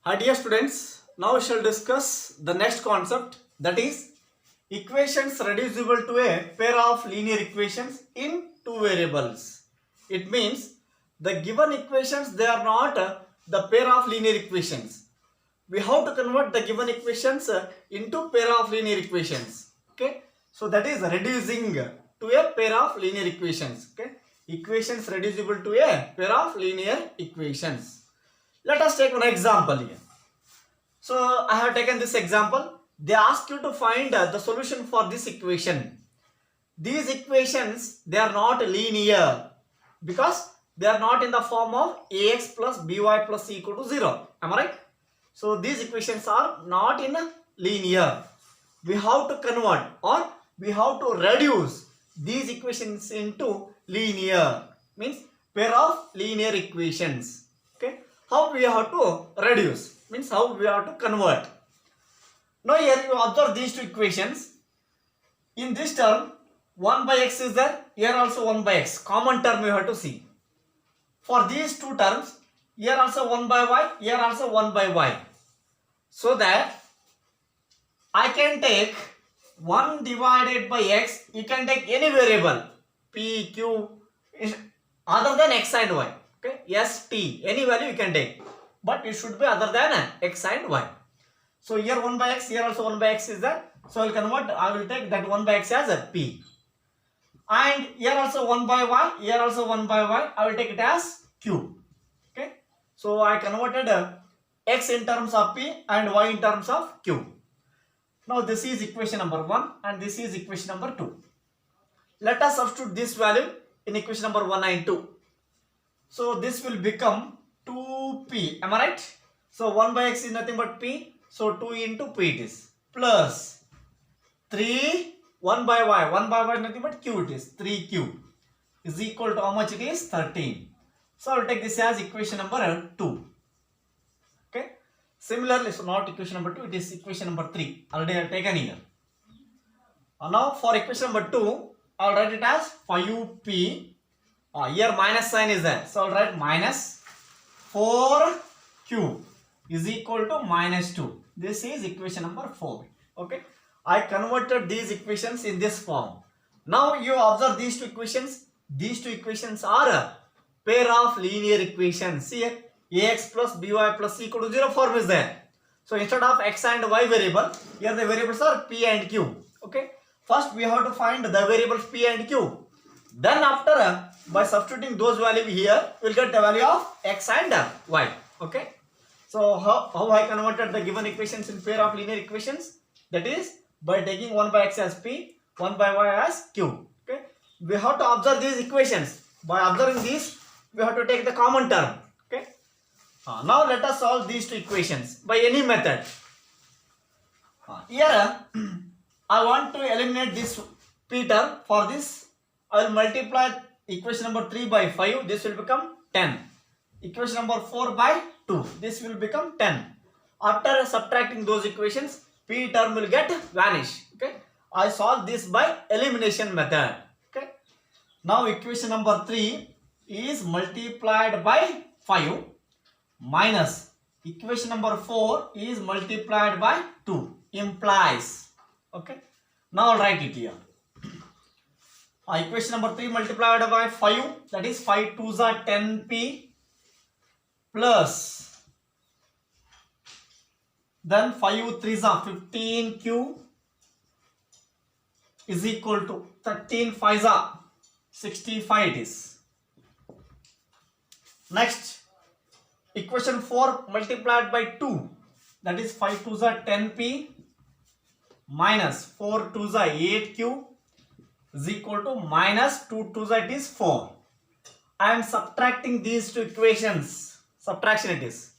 Hi dear students, now we shall discuss the next concept, that is equations reducible to a pair of linear equations in two variables. It means the given equations, they are not the pair of linear equations. We have to convert the given equations into pair of linear equations. Okay, so that is reducing to a pair of linear equations. Okay, equations reducible to a pair of linear equations. Let us take one example here. So I have taken this example. They ask you to find the solution for this equation. These equations, they are not linear because they are not in the form of ax plus by plus c equal to 0. Am I right? So these equations are not in linear. We have to convert, or we have to reduce these equations into linear. Means pair of linear equations. Okay. How we have to reduce? Means how we have to convert. Now here you observe these two equations. In this term 1 by x is there, here also 1 by x, common term you have to see. For these two terms, here also 1 by y, here also 1 by y. So that I can take 1 divided by x, you can take any variable p, q other than x and y. Okay, s, t, any value you can take, but it should be other than x and y. So here 1 by x, here also 1 by x is there. So I will convert, I will take that 1 by x as a p. And here also 1 by y, here also 1 by y, I will take it as q. Okay. So I converted x in terms of p and y in terms of q. Now this is equation number 1 and this is equation number 2. Let us substitute this value in equation number 1 and 2. So this will become 2p. Am I right? So 1 by x is nothing but p. So 2 into p it is. Plus 3 1 by y. 1 by y is nothing but q it is. 3q is equal to how much it is? 13. So I will take this as equation number 2. Okay. Similarly, so not equation number 2, it is equation number 3. Already I have taken here. Now for equation number 2, I will write it as 5p. Here minus sign is there. So I will write minus 4q is equal to minus 2. This is equation number 4. Okay. I converted these equations in this form. Now you observe these two equations. These two equations are a pair of linear equations. See here, ax plus by plus c equal to 0 form is there. So instead of x and y variable, here the variables are p and q. Okay. First we have to find the variables p and q. Then after by substituting those values here, we will get the value of x and y. Okay. So how I converted the given equations in pair of linear equations? That is by taking 1 by x as p, 1 by y as q. Okay. We have to observe these equations. By observing these, we have to take the common term. Okay. Now let us solve these two equations by any method. Here I want to eliminate this p term. For this I will multiply equation number 3 by 5. This will become 10. Equation number 4 by 2. This will become 10. After subtracting those equations, p term will get vanish. Okay. I solve this by elimination method. Okay. Now equation number 3 is multiplied by 5 minus equation number 4 is multiplied by 2 implies. Okay. Now I'll write it here. Equation number 3 multiplied by 5, that is 5 2s are 10p plus then 5 3s are 15q is equal to 13 5s are 65 it is. Next equation 4 multiplied by 2, that is 5 2s are 10p minus 4 2s are 8q is equal to minus 2 2s it is 4. I am subtracting these two equations. Subtraction it is.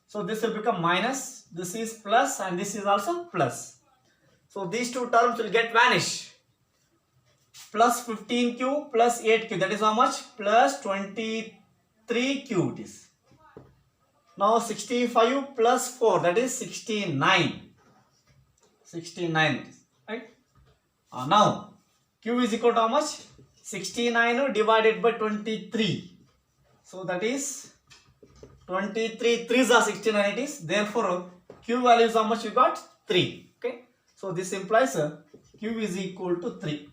So this will become minus, this is plus and this is also plus. So these two terms will get vanish. Plus 15q plus 8q, that is how much? Plus 23q it is. Now 65 plus 4, that is 69. 69 it is. Right? Now q is equal to how much? 69 divided by 23. So that is 23 3s are 16 and it is. Therefore, Q value is how much you got? 3. Okay. So this implies Q is equal to 3.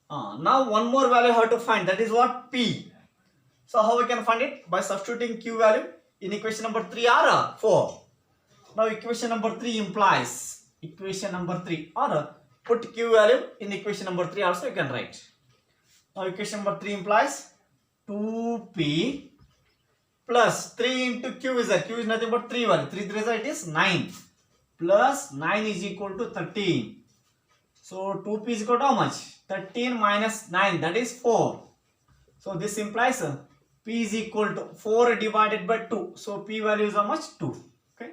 Now one more value I have to find, that is what? P. So how we can find it? By substituting Q value in equation number 3 or 4. Now equation number 3 implies, equation number 3 or put Q value in equation number 3 also you can write. Now equation number 3 implies 2P plus 3 into Q is Q is nothing but 3 value. 3 3 it is 9 plus 9 is equal to 13. So 2P is equal to how much? 13 minus 9, that is 4. So this implies P is equal to 4 divided by 2. So P value is how much? 2. Okay.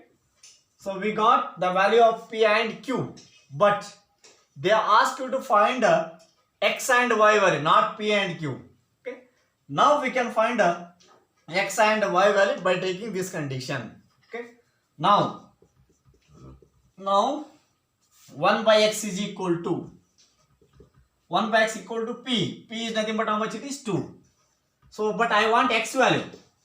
So we got the value of P and Q. But they ask you to find X and Y value, not P and Q. Okay. Now we can find X and Y value by taking this condition. Okay. Now 1 by X is equal to 1 by X equal to P. P is nothing but how much it is? 2. So but I want X value.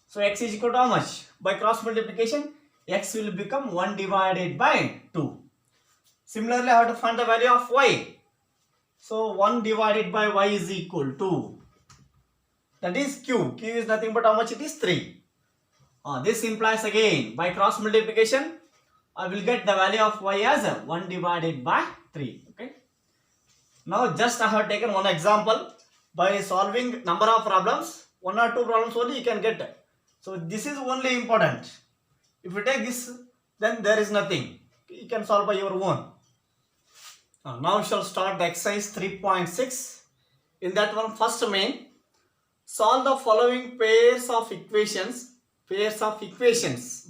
So X is equal to how much? By cross multiplication, X will become 1 divided by 2. Similarly, I have to find the value of Y. So 1 divided by Y is equal to, that is Q. Q is nothing but how much it is? 3. This implies again by cross multiplication, I will get the value of Y as 1 divided by 3. Okay. Now just I have taken one example. By solving number of problems, 1 or 2 problems only you can get. So this is only important. If you take this, then there is nothing. You can solve by your own. Now we shall start the exercise 3.6. In that one, first main, solve the following pairs of equations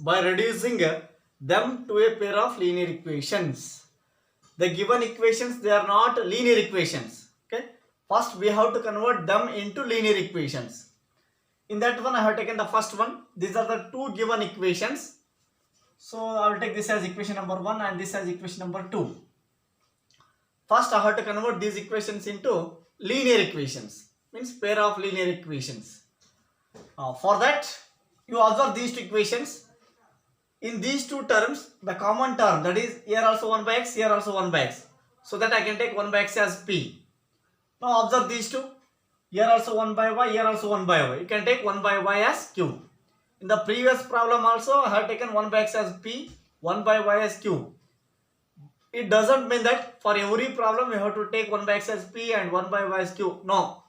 by reducing them to a pair of linear equations. The given equations, they are not linear equations. Okay. First we have to convert them into linear equations. In that one I have taken the first one. These are the two given equations. So I will take this as equation number 1 and this as equation number 2. First I have to convert these equations into linear equations. Means pair of linear equations. For that, you observe these two equations. In these two terms, the common term, that is here also 1 by X, here also 1 by X. So that I can take 1 by X as P. Now observe these two. Here also 1 by Y, here also 1 by Y. You can take 1 by Y as Q. In the previous problem also, I have taken 1 by X as P, 1 by Y as Q. It doesn't mean that for every problem we have to take 1 by X as P and 1 by Y as Q. No.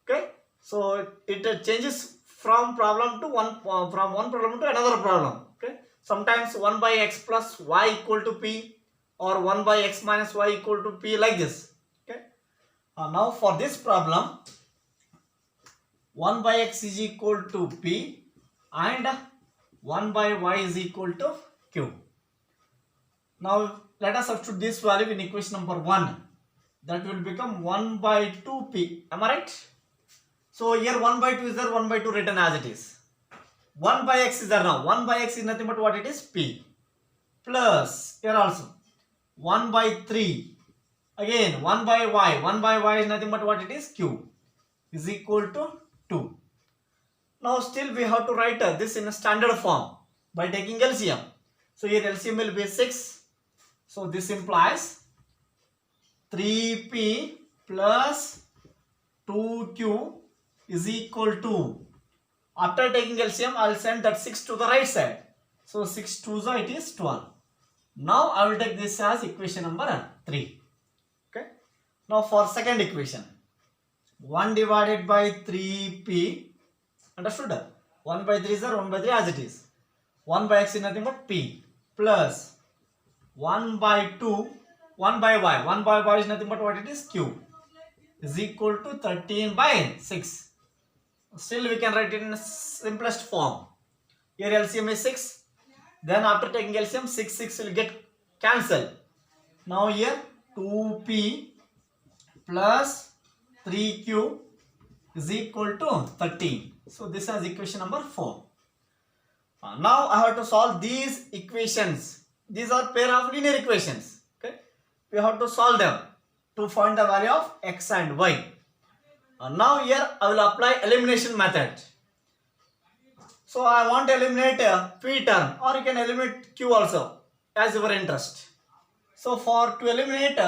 Okay. So it changes from problem to from one problem to another problem. Okay. Sometimes 1 by X plus Y equal to P or 1 by X minus Y equal to P, like this. Okay. Now for this problem, 1 by X is equal to P and 1 by Y is equal to Q. Now let us substitute this value in equation number 1. That will become 1 by 2P. Am I right? So here 1 by 2 is there, 1 by 2 written as it is. 1 by X is there now. 1 by X is nothing but what it is? P. Plus here also 1 by 3. Again 1 by Y. 1 by Y is nothing but what it is? Q. Is equal to 2. Now still we have to write this in a standard form by taking LCM. So here LCM will be 6. So this implies 3P plus 2Q is equal to, after taking LCM I will send that 6 to the right side. So 6 2 it is 12. Now I will take this as equation number 3. Okay. Now for second equation, 1 divided by 3P, understood? 1 by 3 is there, 1 by 3 as it is. 1 by X is nothing but P plus 1 by 2, 1 by Y. 1 by Y is nothing but what it is? Q. Is equal to 13 by 6. Still we can write it in simplest form. Here LCM is 6. Then after taking LCM, 6 will get cancelled. Now here 2P plus 3Q is equal to 13. So this is equation number 4. Now I have to solve these equations. These are pair of linear equations. Okay. We have to solve them to find the value of X and Y. Now here I will apply elimination method. So I want to eliminate P term, or you can eliminate Q also as your interest. So to eliminate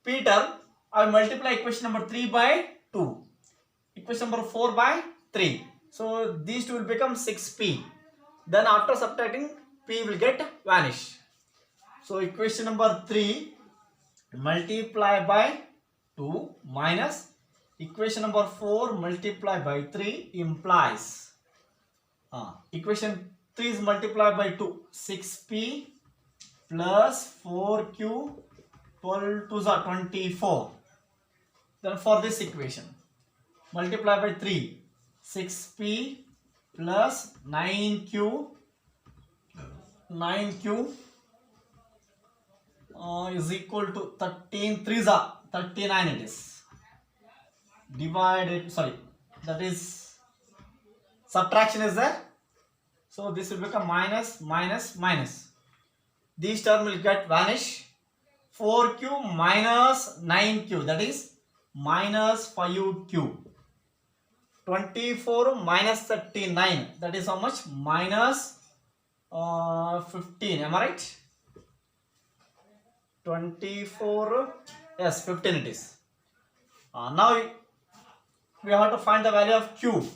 P term, I multiply equation number 3 by 2, equation number 4 by 3. So these two will become 6P. Then after subtracting, P will get vanish. So equation number 3 multiply by 2 minus equation number 4 multiply by 3 implies equation 3 is multiplied by 2, 6P plus 4Q, 12 to the 24. Then for this equation, multiply by 3, 6P plus 9Q is equal to 13 3s are 39 it is. Divided, sorry, that is subtraction is there. So this will become minus, minus, minus. These term will get vanish. 4Q minus 9Q, that is minus 5Q. 24 minus 39, that is how much? Minus 15, am I right? 24, yes, 15 it is. Now we have to find the value of Q.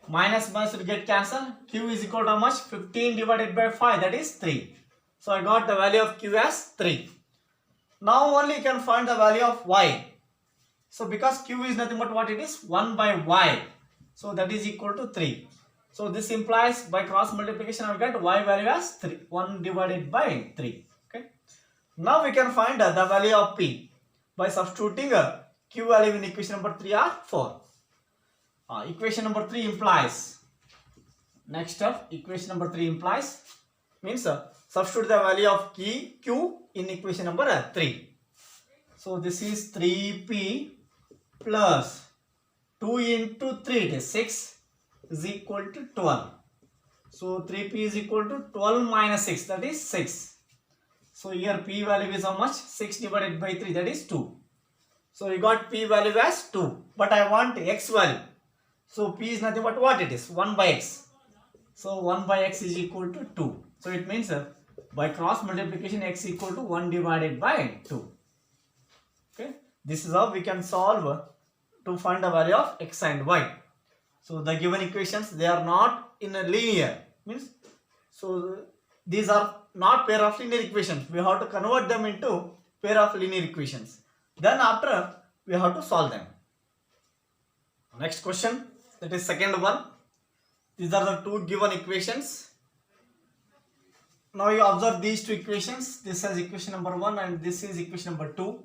Minus minus will get cancelled. Q is equal to how much? 15 divided by 5, that is 3. So I got the value of Q as 3. Now only you can find the value of Y. So because Q is nothing but what it is? 1 by Y. So that is equal to 3. So this implies by cross multiplication I will get Y value as 3. 1 divided by 3. Okay. Now we can find the value of P by substituting Q value in equation number 3 or 4. Equation number 3 implies, next up, equation number 3 implies means substitute the value of Q in equation number 3. So this is 3P plus 2 into 3, it is 6 is equal to 12. So 3P is equal to 12 minus 6, that is 6. So here P value is how much? 6 divided by 3, that is 2. So you got P value as 2, but I want X value. So P is nothing but what it is? 1 by X. So 1 by X is equal to 2. So it means by cross multiplication X equal to 1 divided by 2. Okay. This is how we can solve to find the value of X and Y. So the given equations, they are not in a linear. Means, so these are not pair of linear equations. We have to convert them into pair of linear equations. Then after we have to solve them. Next question. That is second one. These are the two given equations. Now you observe these two equations. This is equation number 1 and this is equation number 2.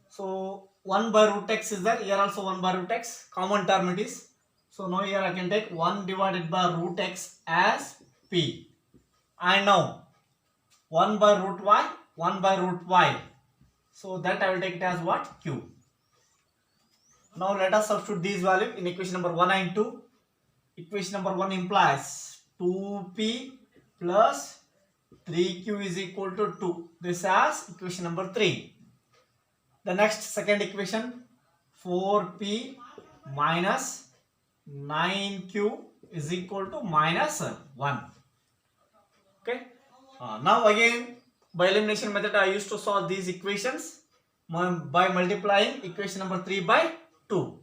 So 1 by root x is there. Here also 1 by root x. Common term it is. So now here I can take 1 divided by root x as P. And now 1 by root y, 1 by root y. So that I will take it as what? Q. Now let us substitute these values in equation number 1 and 2. Equation number 1 implies 2P plus 3Q is equal to 2. This as equation number 3. The next second equation, 4P minus 9Q is equal to minus 1. Okay. Now again by elimination method I used to solve these equations by multiplying equation number 3 by 2.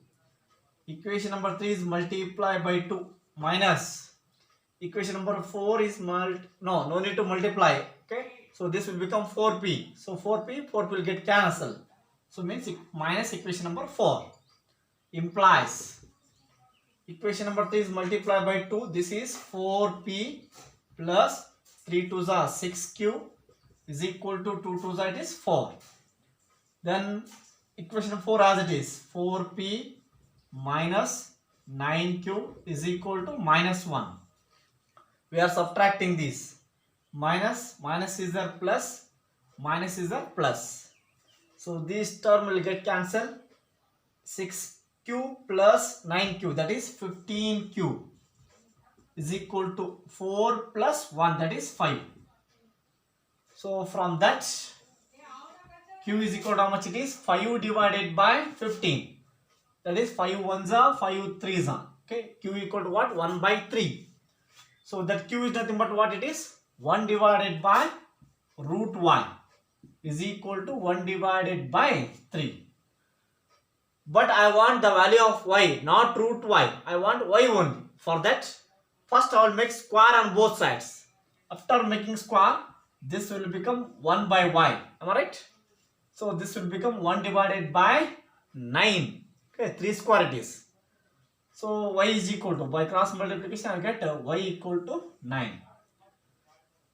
Equation number 3 is multiplied by 2 minus equation number 4 is no need to multiply. Okay. So this will become 4P. So 4P will get cancelled. So means minus equation number 4 implies equation number 3 is multiplied by 2. This is 4P plus 3 to the 6Q is equal to 2 to the it is 4. Then equation 4 as it is 4P minus 9Q is equal to minus 1. We are subtracting this. Minus is there plus, minus is there plus. So this term will get cancelled. 6Q plus 9Q, that is 15Q is equal to 4 plus 1, that is 5. So from that Q is equal to how much it is? 5 divided by 15. That is 5 ones are 5 threes are. Okay, q equal to what? 1 by 3. So that q is nothing but what it is? 1 divided by root y is equal to 1 divided by 3. But I want the value of y, not root y. I want y only. For that, first I will make square on both sides. After making square, this will become 1 by y. Am I right? So this will become 1 divided by 9. Okay, 3 square it is. So y is equal to, by cross multiplication I get y equal to 9.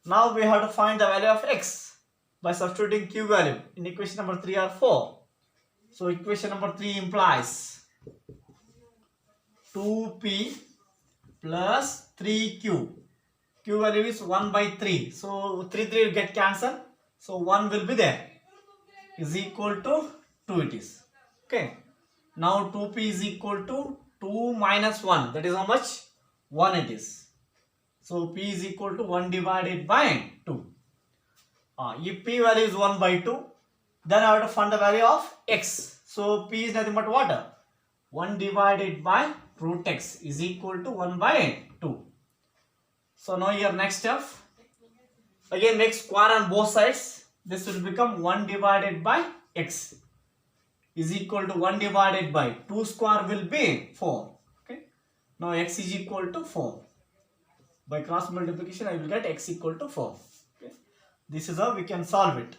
Now we have to find the value of x by substituting q value in equation number 3 or 4. So equation number 3 implies 2p plus 3q. Q value is 1 by 3. So 3 will get cancelled. So 1 will be there. Is equal to 2 it is. Okay. Now 2p is equal to 2 minus 1. That is how much? 1 it is. So p is equal to 1 divided by 2. If p value is 1 by 2, then I have to find the value of x. So p is nothing but what? 1 divided by root x is equal to 1 by 2. So now here next step. Again make square on both sides. This will become 1 divided by x is equal to 1 divided by 2 square will be 4. Okay. Now x is equal to 4. By cross multiplication I will get x equal to 4. Okay. This is how we can solve it.